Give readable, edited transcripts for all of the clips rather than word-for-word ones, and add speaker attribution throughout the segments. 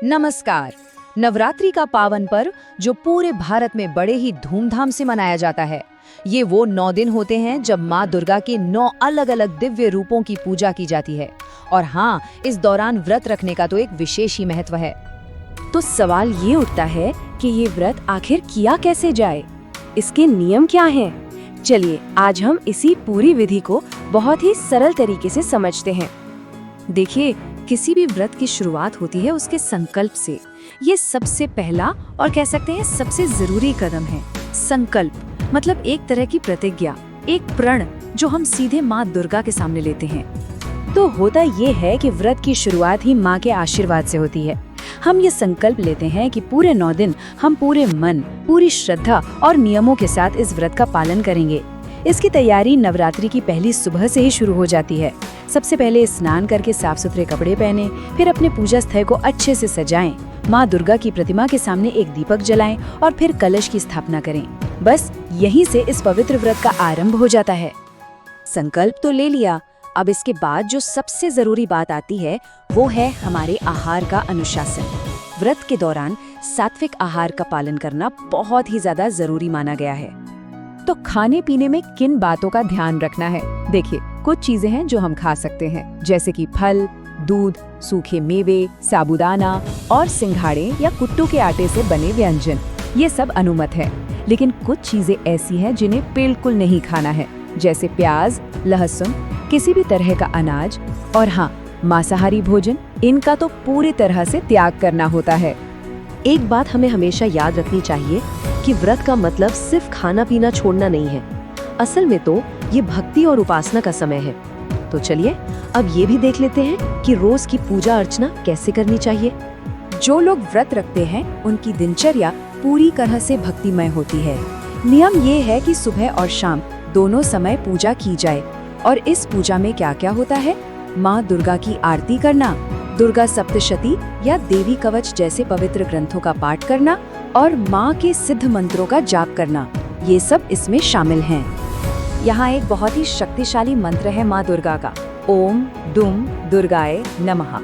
Speaker 1: नमस्कार। नवरात्रि का पावन पर्व जो पूरे भारत में बड़े ही धूमधाम से मनाया जाता है। ये वो 9 दिन होते हैं जब माँ दुर्गा के 9 अलग-अलग दिव्य रूपों की पूजा की जाती है। और हाँ, इस दौरान व्रत रखने का तो एक विशेष ही महत्व है।
Speaker 2: तो सवाल ये उठता है कि ये व्रत आखिर किया कैसे जाए, इसके नियम क्या हैं? चलिए आज हम इसी पूरी विधि को बहुत ही सरल तरीके से समझते हैं। देखिए, किसी भी व्रत की शुरुआत होती है उसके संकल्प से। ये सबसे पहला और कह सकते हैं सबसे जरूरी कदम है। संकल्प मतलब एक तरह की प्रतिज्ञा, एक प्रण जो हम सीधे माँ दुर्गा के सामने लेते हैं। तो होता ये है कि व्रत की शुरुआत ही माँ के आशीर्वाद से होती है। हम ये संकल्प लेते हैं कि पूरे 9 दिन हम पूरे मन, पूरी श्रद्धा और नियमों के साथ इस व्रत का पालन करेंगे। इसकी तैयारी नवरात्रि की पहली सुबह से ही शुरू हो जाती है। सबसे पहले स्नान करके साफ सुथरे कपड़े पहने, फिर अपने पूजा स्थल को अच्छे से सजाएं, माँ दुर्गा की प्रतिमा के सामने एक दीपक जलाएं और फिर कलश की स्थापना करें। बस यहीं से इस पवित्र व्रत का आरंभ हो जाता है। संकल्प तो ले लिया, अब इसके बाद जो सबसे जरूरी बात आती है वो है हमारे आहार का अनुशासन। व्रत के दौरान सात्विक आहार का पालन करना बहुत ही ज्यादा जरूरी माना गया है।
Speaker 1: तो खाने पीने में किन बातों का ध्यान रखना है? देखिए, कुछ चीजें हैं जो हम खा सकते हैं, जैसे कि फल, दूध, सूखे मेवे, साबूदाना और सिंघाड़े या कुट्टू के आटे से बने व्यंजन। ये सब अनुमत है। लेकिन कुछ चीजें ऐसी हैं जिन्हें बिल्कुल नहीं खाना है, जैसे प्याज, लहसुन, किसी भी तरह का अनाज और हाँ, मांसाहारी भोजन, इनका तो पूरी तरह से त्याग करना होता है।
Speaker 2: एक बात हमें हमेशा याद रखनी चाहिए कि व्रत का मतलब सिर्फ खाना पीना छोड़ना नहीं है। असल में तो ये भक्ति और उपासना का समय है। तो चलिए अब ये भी देख लेते हैं कि रोज की पूजा अर्चना कैसे करनी चाहिए।
Speaker 1: जो लोग व्रत रखते हैं उनकी दिनचर्या पूरी तरह से भक्तिमय होती है। नियम ये है कि सुबह और शाम दोनों समय पूजा की जाए। और इस पूजा में क्या क्या होता है? माँ दुर्गा की आरती करना, दुर्गा सप्तशती या देवी कवच जैसे पवित्र ग्रंथों का पाठ करना और माँ के सिद्ध मंत्रों का जाप करना, ये सब इसमें शामिल हैं। यहाँ एक बहुत ही शक्तिशाली मंत्र है माँ दुर्गा का, ओम दुम दुर्गाए नमः।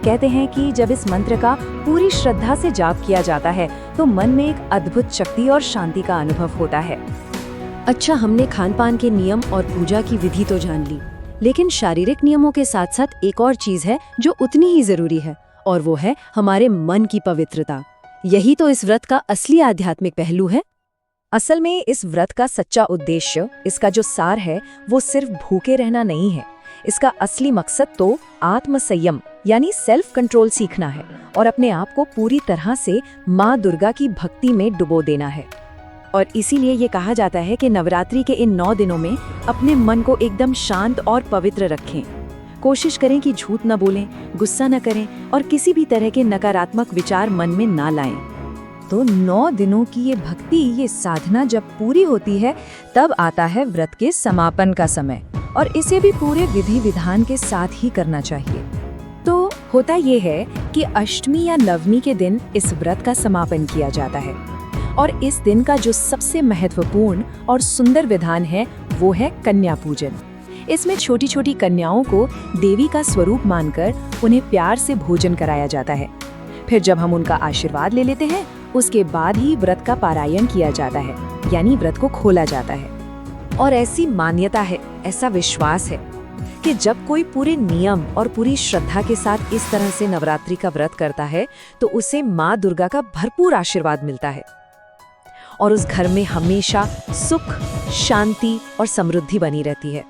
Speaker 1: कहते हैं कि जब इस मंत्र का पूरी श्रद्धा से जाप किया जाता है तो मन में एक अद्भुत शक्ति और शांति का अनुभव होता है।
Speaker 2: अच्छा, हमने खान पान के नियम और पूजा की विधि तो जान ली, लेकिन शारीरिक नियमों के साथ साथ एक और चीज है जो उतनी ही जरूरी है, और वो है हमारे मन की पवित्रता। यही तो इस व्रत का असली आध्यात्मिक पहलू है।
Speaker 1: असल में इस व्रत का सच्चा उद्देश्य, इसका जो सार है, वो सिर्फ भूखे रहना नहीं है। इसका असली मकसद तो आत्म संयम यानी सेल्फ कंट्रोल सीखना है और अपने आप को पूरी तरह से माँ दुर्गा की भक्ति में डुबो देना है। और इसीलिए ये कहा जाता है कि नवरात्रि के इन 9 दिनों में अपने मन को एकदम शांत और पवित्र रखें। कोशिश करें कि झूठ न बोलें, गुस्सा न करें और किसी भी तरह के नकारात्मक विचार मन में ना लाएं। तो 9 दिनों की ये भक्ति, ये साधना जब पूरी होती है तब आता है व्रत के समापन का समय, और इसे भी पूरे विधि विधान के साथ ही करना चाहिए। तो होता ये है कि अष्टमी या नवमी के दिन इस व्रत का समापन किया जाता है। और इस दिन का जो सबसे महत्वपूर्ण और सुंदर विधान है वो है कन्या पूजन। इसमें छोटी छोटी कन्याओं को देवी का स्वरूप मानकर उन्हें प्यार से भोजन कराया जाता है। फिर जब हम उनका आशीर्वाद ले लेते हैं, उसके बाद ही व्रत का पारायण किया जाता है, यानी व्रत को खोला जाता है। और ऐसी मान्यता है, ऐसा विश्वास है कि जब कोई पूरे नियम और पूरी श्रद्धा के साथ इस तरह से नवरात्रि का व्रत करता है तो उसे माँ दुर्गा का भरपूर आशीर्वाद मिलता है और उस घर में हमेशा सुख, शांति और समृद्धि बनी रहती है।